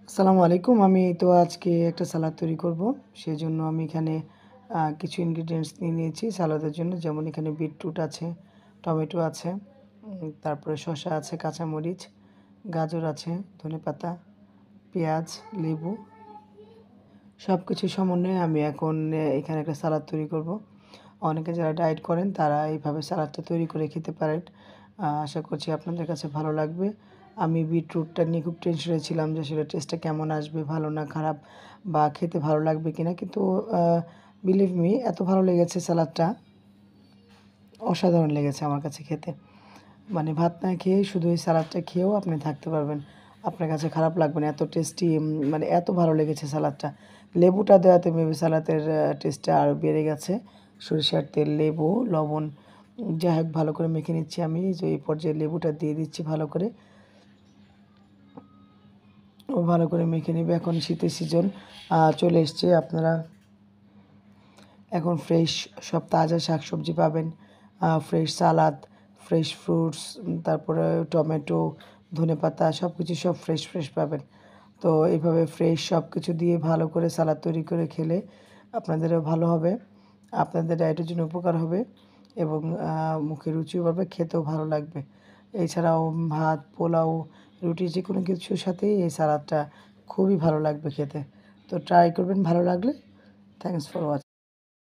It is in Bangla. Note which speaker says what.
Speaker 1: আসসালামু আলাইকুম। আমি তো আজকে একটা সালাদ তৈরি করব। সেজন্য আমি এখানে কিছু ইনগ্রিডিয়েন্টস নিয়ে নিয়েছি সালাদের জন্য। যেমন এখানে বিটরুট আছে, টমেটো আছে, তারপরে শসা আছে, কাঁচামরিচ, গাজর আছে, ধনেপাতা, পেঁয়াজ, লেবু সবকিছু সমন্বয়ে আমি এখন এখানে একটা সালাদ তৈরি করব। অনেকে যারা ডায়েট করেন তারা এইভাবে সালাদটা তৈরি করে খেতে পারেন। আশা করছি আপনাদের কাছে ভালো লাগবে। আমি বিটরুটটা নিয়ে খুব টেনশনে ছিলাম যে আসলে টেস্টটা কেমন আসবে, ভালো না খারাপ বা খেতে ভালো লাগবে কিনা। কিন্তু বিলিভ মি এত ভালো লেগেছে সালাদটা, অসাধারণ লেগেছে আমার কাছে খেতে। মানে ভাত না খেয়ে শুধু এই সালাদটা খেয়েও আপনি থাকতে পারবেন। আপনার কাছে খারাপ লাগবে না। এত টেস্টি, মানে এত ভালো লেগেছে সালাদটা। লেবুটা দেওয়াতে মেবি সালাদের টেস্টটা আরও বেড়ে গেছে। সরিষার তেল, লেবু, লবণ যাই হোক ভালো করে মেখে নিচ্ছি আমি। যে এই পর্যায়ে লেবুটা দিয়ে দিচ্ছি ভালো করে। ভালো করে মেখে নেবে। এখন শীতের সিজন চলে এসছে। আপনারা এখন ফ্রেশ সব তাজা শাকসবজি পাবেন, ফ্রেশ সালাদ, ফ্রেশ ফ্রুটস, তারপরে টমেটো, ধনেপাতা সব কিছু ফ্রেশ পাবেন। তো এইভাবে ফ্রেশ সব কিছু দিয়ে ভালো করে সালাদ তৈরি করে খেলে আপনাদেরও ভালো হবে, আপনাদের ডায়েটের জন্য উপকার হবে এবং মুখে রুচিও বাড়বে, খেতেও ভালো লাগবে। এছাড়াও ভাত, পোলাও, রুটি যেকোনো কিছুর সাথেই এই সালাদটা খুবই ভালো লাগবে খেতে। তো ট্রাই করবেন, ভালো লাগলে। Thanks for watching.